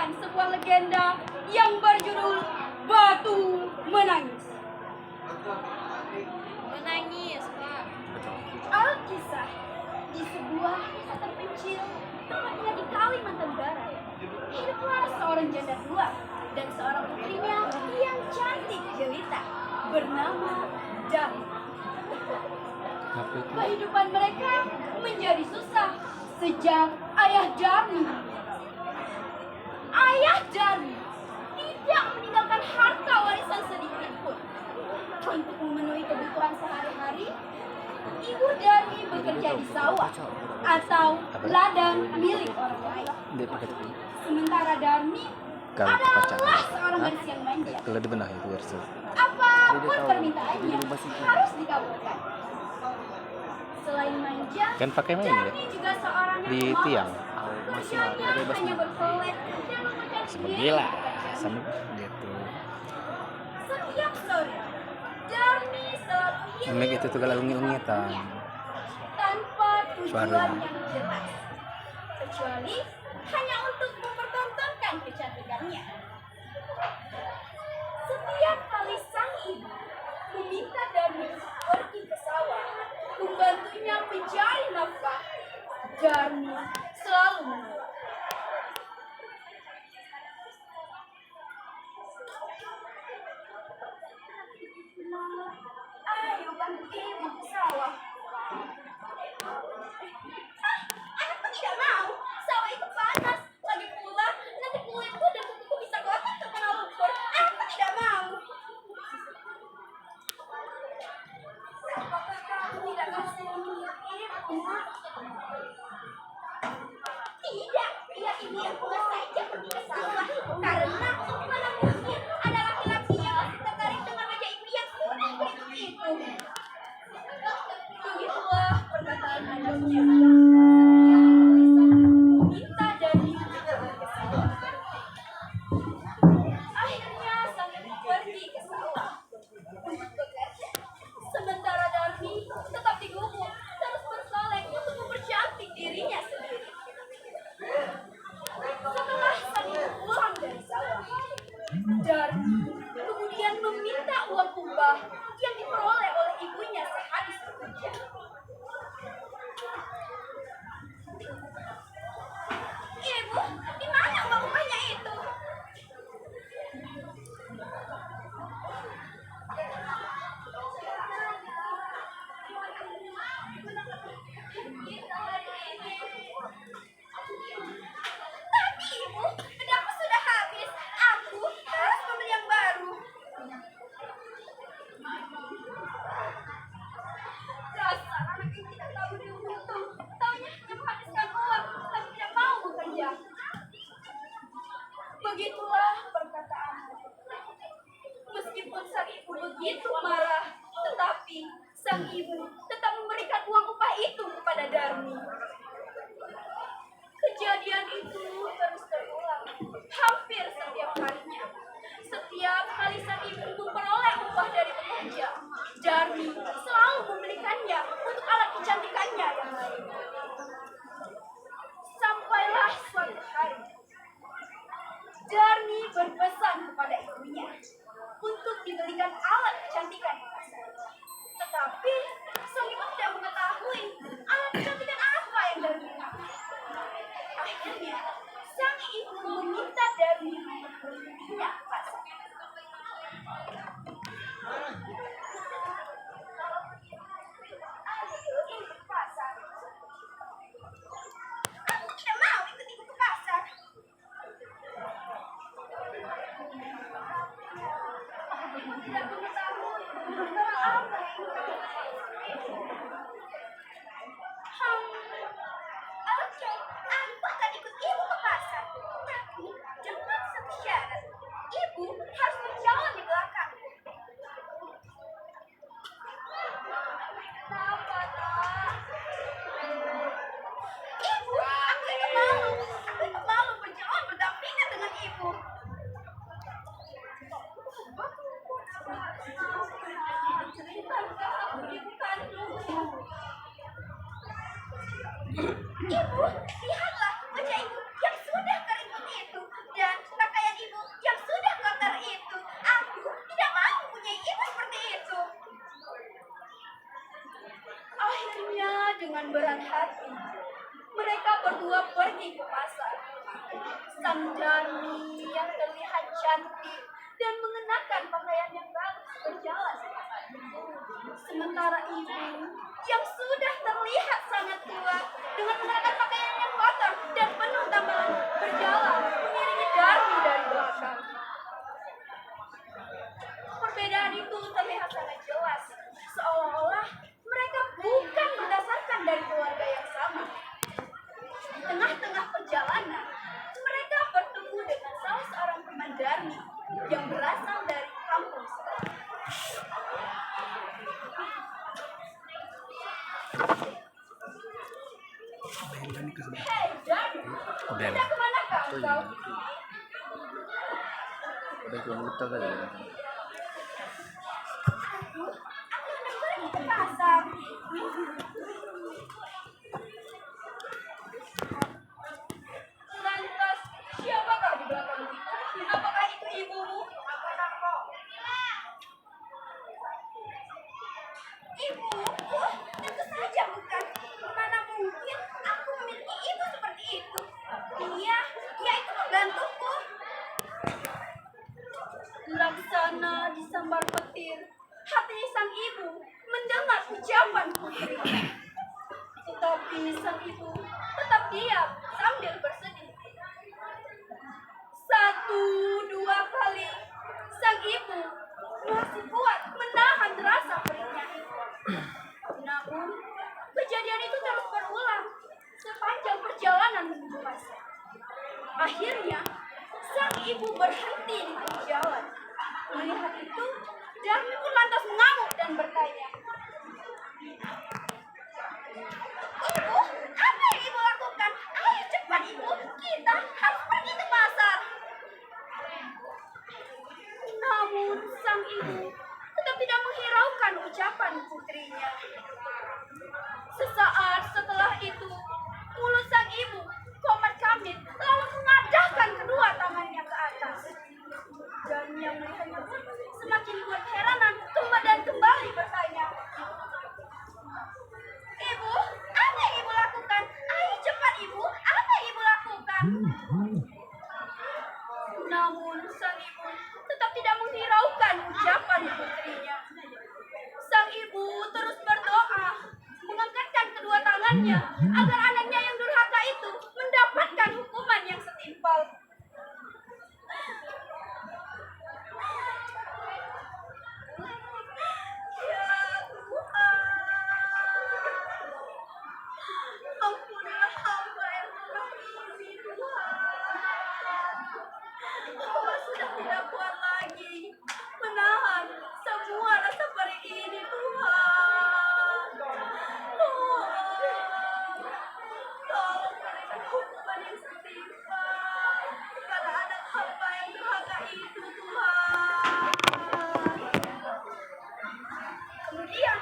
menceritakan sebuah legenda yang berjudul Batu Menangis. Menangis, Pak. Alkisah di sebuah desa terpencil, tepatnya di Kalimantan Barat, hiduplah seorang janda tua dan seorang putrinya yang cantik jelita bernama Darmi. Kehidupan mereka menjadi susah sejak ayah Darmi. Ayah Darmi tidak meninggalkan harta warisan sedikit pun. Untuk memenuhi kebutuhan sehari-hari, Ibu Darmi bekerja di sawah atau ladang milik orang lain. Sementara Darmi adalah seorang gadis yang manja. Kalau dibenahi itu versi. Apapun permintaannya harus dikabulkan. Selain manja, Kan pakai main ya? Darmi juga seorang yang Di pemalas. tiang. Kerjanya hanya berpelet dan mempercayai diri. Gila. Sama gitu. Setiap sore, Darmi selalu ingin Mek itu tuh kalau ungit-ungitan. tanpa tujuan Suara. yang jelas, kecuali hanya untuk mempertontonkan kecantikannya. Setiap kali sang ibu meminta Darmi pergi ke sawah, membantunya mencari nafkah, Darmi selalu menolak. Ayo bantu ibu ke sawah. Anakku tidak mau. Sawah itu panas. Lagi pula nanti kulitku dan kukuku bisa kotor terkena lumpur. Anakku tidak mau. Apakah kamu tidak kasihan melihat ibu? Tidak, biar ibu yang tua saja pergi ke sawah. Karena mana mungkin ada laki-laki yang masih tertarik dengan wajah ibu yang sudah berikut itu. Begitulah perkataan anaknya. Minta Darmi ke sawah. Akhirnya sang ibu pergi ke sawah untuk bekerja. Sementara Darmi tetap di gubuk terus bersolek untuk mempercantik dirinya sendiri. Setelah sang ibu pulang dari sawah, Darmi kemudian meminta uang upah yang diperoleh oleh ibunya sehabis bekerja. Ibu, di mana uang upahnya itu? Tapi ibu, bedakku sudah habis. Aku harus membeli yang baru. Dasar anak yang tidak tahu diri itu. Taunya hanya menghabiskan uang, tapi tidak mau bekerja. Begitulah perkataannya. Meskipun sang ibu begitu marah, tetapi sang ibu tetap memberikan uang upah itu kepada Darmi. Kejadian itu terus terulang, hampir setiap harinya. Setiap kali sang ibu memperoleh upah dari pekerja, Darmi selalu membelikannya untuk alat kecantikannya yang lain. Sampailah suatu hari, Darmi berpesan kepada ibunya untuk dibelikan alat kecantikan di pasar. Tetapi sang Darmi yang terlihat cantik dan mengenakan pakaian yang bagus berjalan. Sementara ibu yang sudah terlihat sangat tua dengan mengenakan pakaian yang kotor dan penuh tambalan berjalan mengiringi Darmi dari belakang. Perbedaan itu terlihat sangat jelas, seolah-olah mereka bukan berdasarkan dari keluarga yang sama. Di tengah-tengah perjalanan, mereka bertemu dengan salah seorang teman Darmi yang berasal dari kampung seberang. Hei Darmi, hendak kemana kau? Udah kemuter tadi. Aku hendak pergi ke pasar. Lantas, siapakah di belakang kita? Apakah itu ibumu? Ibuku? Tentu saja bukan. Mana mungkin aku memiliki ibu seperti itu? Iya, ia itu pembantuku. Laksana disambar petir. Hati sang ibu mendengar ucapan putrinya. Tetapi sang ibu tetap diam sambil bersedih. 1-2 kali sang ibu masih kuat menahan rasa perihnya itu. Namun kejadian itu terus berulang sepanjang perjalanan menuju pasar. Akhirnya sang ibu berhenti di tengah jalan. Melihat itu, Darmi pun lantas mengamuk dan bertanya, "Ibu, apa yang ibu lakukan? Ayo cepat ibu, kita harus pergi ke pasar." Namun sang ibu tetap tidak menghiraukan ucapan putrinya. Sesaat setelah itu, mulut sang ibu komat kamit lalu mengadahkan kedua tangannya ke atas. Dan yang melihat itu semakin buat heranan dan kembali bertanya, "Ibu, apa yang ibu lakukan? Ayo cepat ibu, apa yang ibu lakukan?" Namun sang ibu tetap tidak menghiraukan ucapan putrinya. Sang ibu terus berdoa, mengangkatkan kedua tangannya agar anaknya yang durhaka itu mendapatkan hukuman yang setimpal. Ya Tuhan, ampunilah hamba yang lemah ini Tuhan. Hamba sudah tidak kuat lagi menahan semua rasa perih ini Tuhan. Tolong berikan hukuman yang setimpal kepada anak hamba yang durhaka itu Tuhan. Kemudian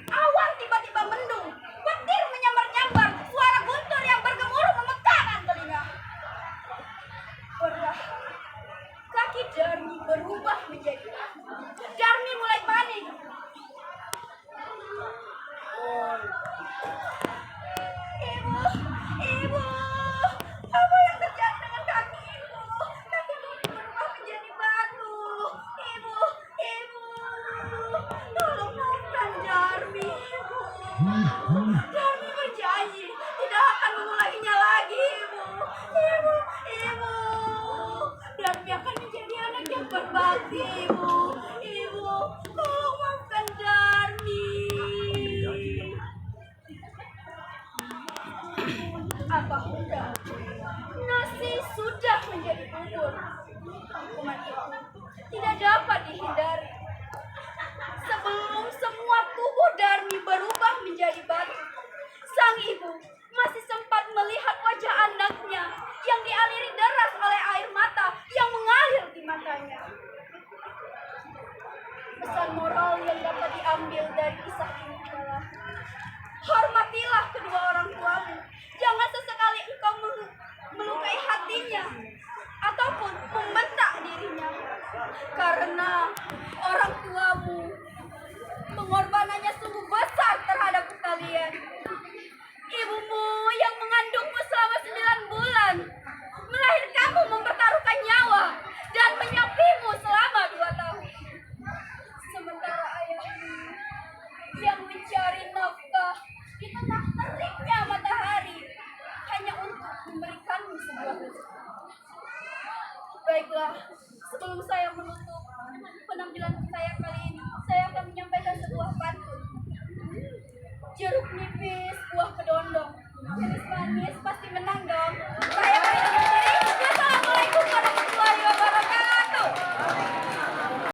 awan tiba-tiba mendung, petir menyambar-nyambar, suara guntur yang bergemuruh memekakan telinga. Perlahan kaki Darmi berubah menjadi abu. Darmi mulai panik. Ibu, apa yang terjadi dengan kakiku? Kakiku berubah menjadi batu. Ibu, tolong maafkan Darmi, ibu. Darmi berjanji tidak akan mengulanginya lagi, ibu. Darmi akan menjadi anak yang berbakti, ibu. Tolong maafkan Darmi. Apa sudah? Nasi sudah menjadi bubur. Hukuman itu tidak dapat dihindari. Sebelum semua tubuh Darmi berubah menjadi batu, sang ibu masih sempat melihat wajah anaknya yang dialiri deras oleh air mata yang mengalir di matanya. Pesan moral yang dapat diambil dari kisah ini adalah hormatilah kedua orang